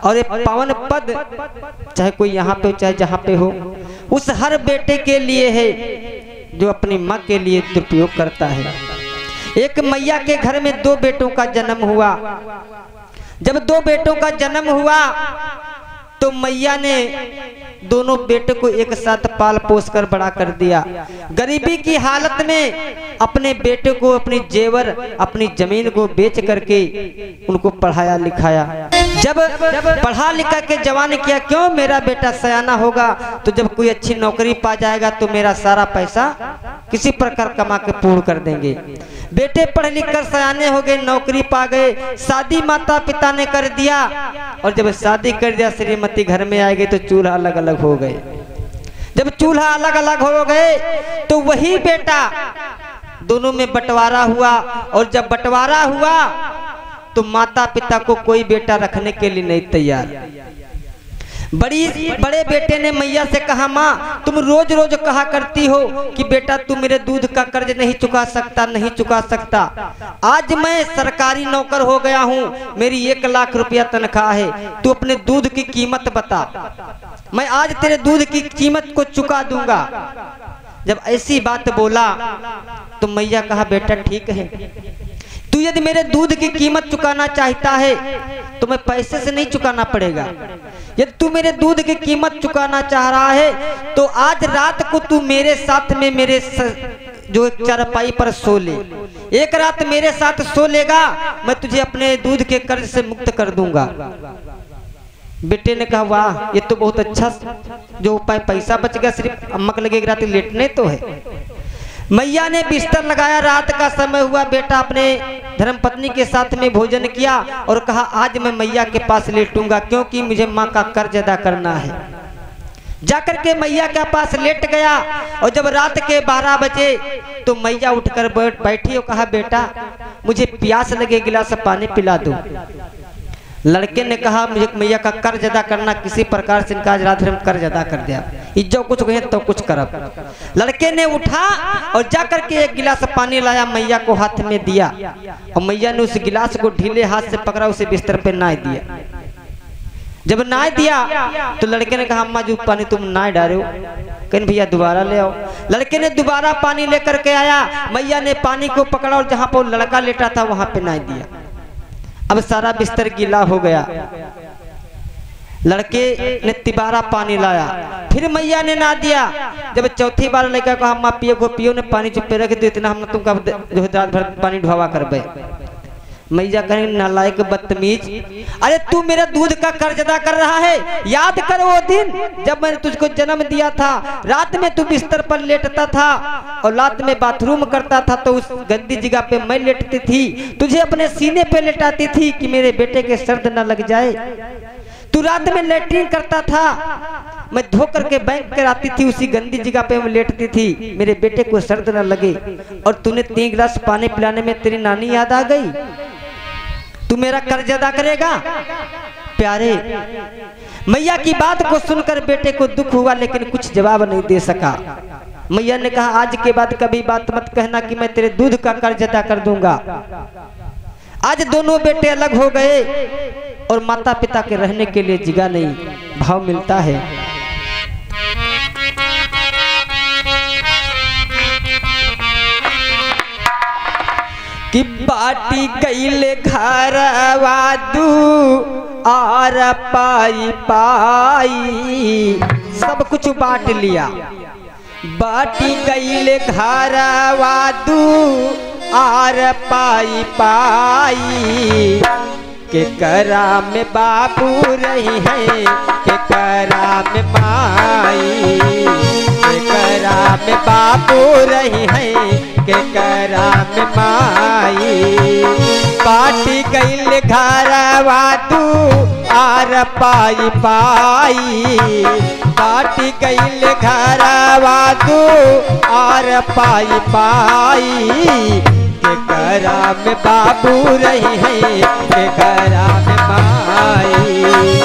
और ये पावन पद चाहे कोई यहाँ पे हो चाहे जहाँ पे हो, उस हर बेटे के लिए है जो अपनी माँ के लिए दुरुपयोग करता है। एक मैया के घर में 2 बेटों का जन्म हुआ। जब 2 बेटों का जन्म हुआ तो मैया ने दोनों बेटे को एक साथ पाल पोस कर बड़ा कर दिया। गरीबी की हालत में अपने बेटे को अपनी जेवर अपनी जमीन को बेच करके उनको पढ़ाया लिखाया। जब पढ़ा लिखा के जवान किया, क्यों मेरा बेटा सयाना होगा तो जब कोई अच्छी नौकरी पा जाएगा तो मेरा सारा पैसा किसी प्रकार कमा के पूर्ण कर देंगे। बेटे पढ़ लिख कर सयाने हो गए, नौकरी पा गए, शादी माता पिता ने कर दिया और जब शादी कर दिया श्रीमती घर में आ गई तो चूल्हा अलग अलग हो गए। जब चूल्हा अलग अलग हो गए तो वही बेटा दोनों में बंटवारा हुआ और जब बंटवारा हुआ तो माता पिता को कोई बेटा रखने के लिए नहीं तैयार। बड़े बेटे ने मैया से कहा, माँ तुम रोज रोज कहा करती हो कि बेटा तू मेरे दूध का कर्ज नहीं चुका सकता, नहीं चुका सकता। आज मैं सरकारी नौकर हो गया हूँ, मेरी 1 लाख रुपया तनख्वाह है, तू अपने दूध की कीमत बता, मैं आज तेरे दूध की कीमत को चुका दूंगा। जब ऐसी बात बोला तो मैया कहा, बेटा ठीक है, तू यदि मेरे दूध की कीमत चुकाना चाहता है तो मैं पैसे से नहीं चुकाना पड़ेगा। यदि तू मेरे दूध की कीमत चुकाना चाह रहा है तो आज रात को तू मेरे साथ में मेरे जो चारपाई पर सो ले, 1 रात मेरे साथ सो लेगा, मैं तुझे अपने दूध के कर्ज से मुक्त कर दूंगा। बेटे ने कहा, वाह ये तो बहुत अच्छा जो उपाय, पैसा बच गया, सिर्फ अम्मा को लगेगी रात लेटने तो है। मैया ने बिस्तर लगाया, रात का समय हुआ, बेटा अपने धर्मपत्नी के साथ में भोजन किया और कहा, आज मैं मैया के पास लेटूंगा क्योंकि मुझे माँ का कर्ज अदा करना है। जाकर के मैया के पास लेट गया और जब रात के 12 बजे तो मैया उठकर बैठी और कहा, बेटा मुझे प्यास लगे, गिलास पानी पिला दो। लड़के ने कहा, मुझे मैया का कर्ज अदा करना, किसी प्रकार से इनका रात में कर्ज अदा कर दिया, जो कुछ कहे तो कुछ करब। लड़के ने उठा और जाकर के 1 गिलास पानी लाया, मैया को हाथ में दिया और मैया ने उस गिलास को ढीले हाथ से पकड़ा, उसे बिस्तर पे नहा दिया। जब नहा दिया तो लड़के ने कहा, अम्मा जो पानी तुम नहा डाले हो, कहीं भैया दोबारा ले आओ। लड़के ने दोबारा पानी लेकर के आया, मैया ने पानी को पकड़ा और जहाँ पर लड़का लेटा था वहां पे नहा दिया। अब सारा बिस्तर गीला हो गया। लड़के ने तिबारा पानी लाया, फिर मैया ने ना दिया। जब चौथी बार लड़का कहा, अम्मा पियो को पियो ने पानी चुप पे रख दो, इतना हम तुमका जो रात भर पानी ढोवा करबे। मैया कहें, नालायक बदतमीज, अरे तू मेरा दूध का कर्ज अदा कर रहा है, याद कर वो दिन जब मैंने तुझको जन्म दिया था, रात में तू बिस्तर पर लेटता था और रात में बाथरूम करता था तो उस गंदी जगह पे मैं लेटती थी, तुझे अपने सीने पे लेटाती थी कि मेरे बेटे के सर्द न लग जाए। तू रात में लेटरिन करता था, मैं धो करके बैंक कर आती थी, उसी गंदी जगह पे मैं लेटती थी, मेरे बेटे को सर्द न लगे। और तूने 3 गिलास पानी पिलाने में तेरी नानी याद आ गई, तू मेरा कर्ज अदा करेगा। प्यारे, मैया की बात को सुनकर बेटे को दुख हुआ लेकिन कुछ जवाब नहीं दे सका। मैया ने कहा, आज के बाद कभी बात मत कहना कि मैं तेरे दूध का कर्ज अदा कर दूंगा। आज दोनों बेटे अलग हो गए और माता पिता के रहने के लिए जगह नहीं, भाव मिलता है। कि बाटी गईले घरवा दू और पाई पाई, सब कुछ बांट लिया। बाटी गईले घरवा दू और पाई पाई, के करा में बाबू रही है, के करा में माई, के करा में बाबू रही है, के करा में माई। पाटी गईल घरवा तू आर पाई पाई, पाटी गईल घरवा तू आर पाई पाई, के करा में बाबू रही है, के करा में माई।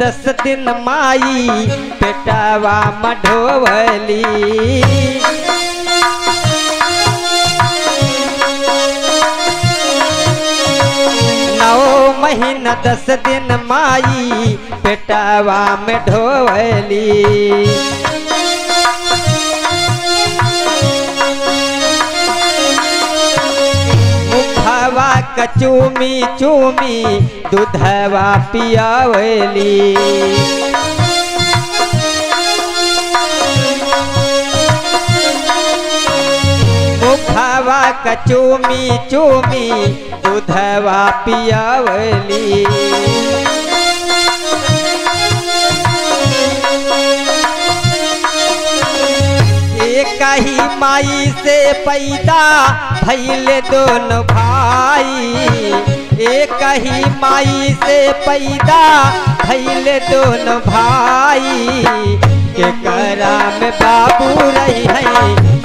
10 दिन माई पेटवा मढ़ोवली। 9 महीना 10 दिन माई पेटवा में ढोवली। मुखवा क चूमी चूमी दूधवा पियावली। मुखवा क चूमी चूमी दूधवा पियावली। एक ही माई से पैदा भइले दोनों भाई। एक ही माई से पैदा भइले दोनों भाई। के करा में बाबू रही है,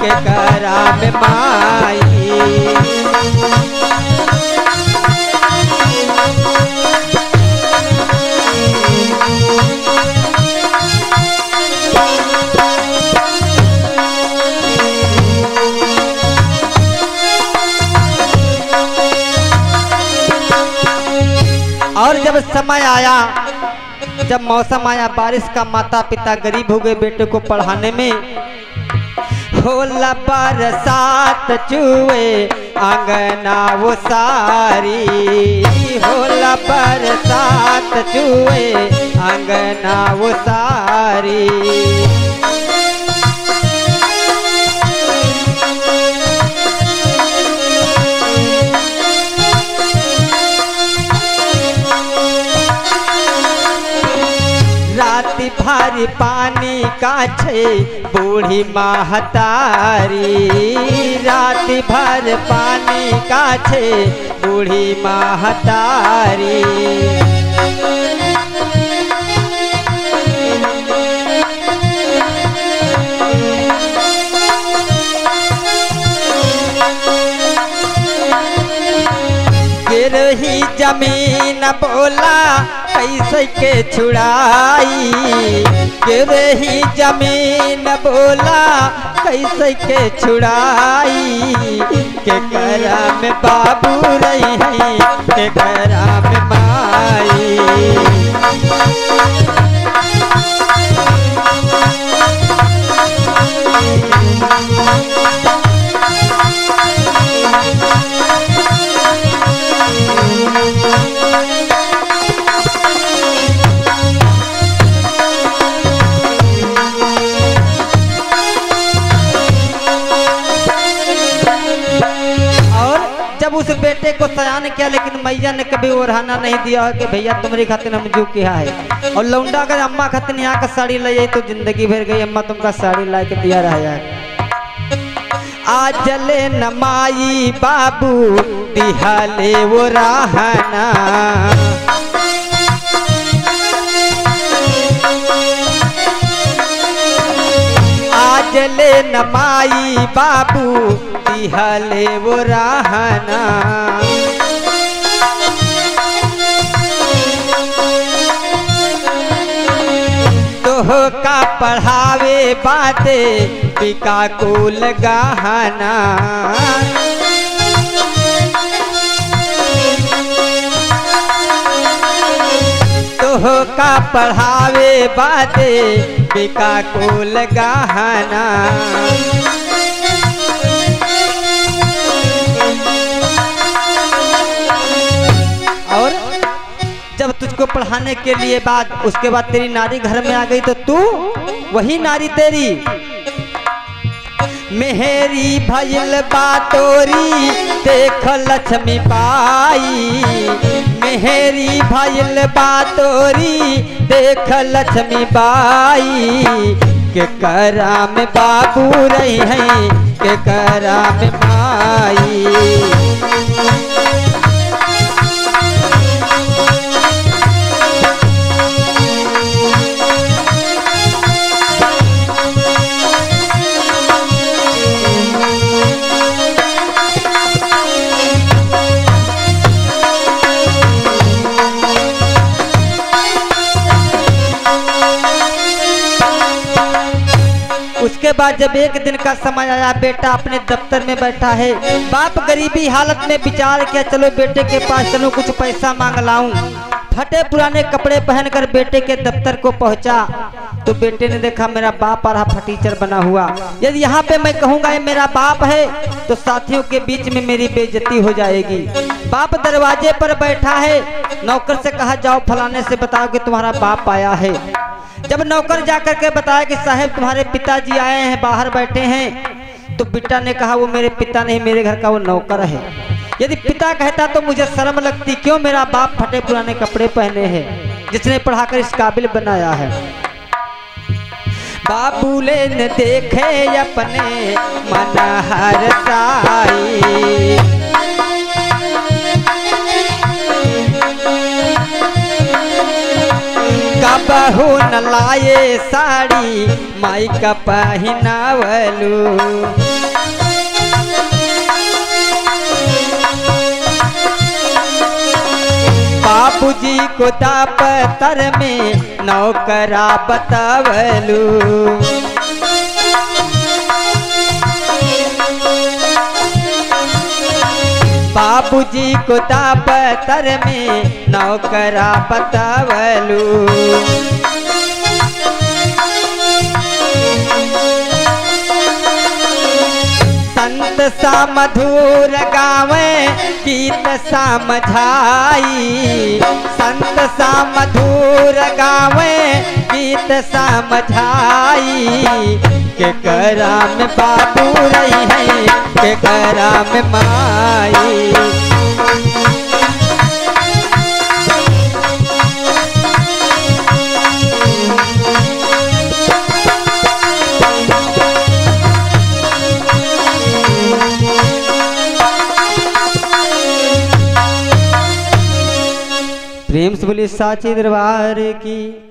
के करा में माई। और जब समय आया, जब मौसम आया बारिश का, माता पिता गरीब हो गए बेटे को पढ़ाने में। होला बरसात चुए आंगना वो सारी। होला बरसात चुए आंगना वो सारी। राति भारी पानी का छे बूढ़ी महतारी। राति भर पानी का छे बूढ़ी महतारी। गिरही जमीन बोला कैसे के छुड़ाई। गिरही जमीन बोला कैसे के छुड़ाई। के करा में बाबू रही है, के करा में माई। जब उस बेटे को सयान किया, लेकिन मैया ने कभी ओढ़ाना नहीं दिया कि भैया तुम्हारी खातिर हम जो किया है। और लौंडा अगर अम्मा खातिर यहाँ का साड़ी ले आई तो जिंदगी भर गई, अम्मा तुमका साड़ी ला के दिया रहा। आज जले न माई बाबू दिहाले वो रहना। आज ले न माई बाबू दिहाले वो रहना। तोह का पढ़ावे बातें पिका कुल गहना। तोह का पढ़ावे बातें पिका कुल गहना। और जब तुझको पढ़ाने के लिए बाद उसके बाद तेरी नारी घर में आ गई तो तू वही नारी तेरी मेहरी भइल बातोरी देख लक्ष्मी बाई। मेहरी भइल बातोरी देख लक्ष्मी बाई। के करा में बाबू रही है, के करा में माई। उसके बाद जब एक दिन का समय आया, बेटा अपने दफ्तर में बैठा है। बाप गरीबी हालत में विचार किया, चलो बेटे के पास चलो कुछ पैसा मांग लाऊं। फटे पुराने कपड़े पहनकर बेटे के दफ्तर को पहुंचा तो बेटे ने देखा मेरा बाप आ रहा, फटीचर बना हुआ। यदि यहाँ पे मैं कहूँगा ये मेरा बाप है तो साथियों के बीच में मेरी बेइज्जती हो जाएगी। बाप दरवाजे पर बैठा है, नौकर से कहा जाओ फलाने से बताओ कि तुम्हारा बाप आया है। जब नौकर जाकर के बताया कि साहब तुम्हारे पिताजी आए हैं, बाहर बैठे हैं, तो बेटा ने कहा वो मेरे पिता नहीं, मेरे घर का वो नौकर है। यदि पिता कहता तो मुझे शर्म लगती, क्यों मेरा बाप फटे पुराने कपड़े पहने हैं जिसने पढ़ाकर इस काबिल बनाया है। बाबूले ने देखे अपने मन हर साई, कबहू न लाए साड़ी माई का पहनावलू। बाबूजी को दफ्तर में नौकरा बतावलू। बाबूजी को दफ्तर में नौकरा बतावलू। संत सा मधुर गावे गीत समझाई, संत सा मधुर गावे गीत समझाई। के करा में बाबू रही है, के करा में माई। प्रेम से बोलिए साचे दरबार की।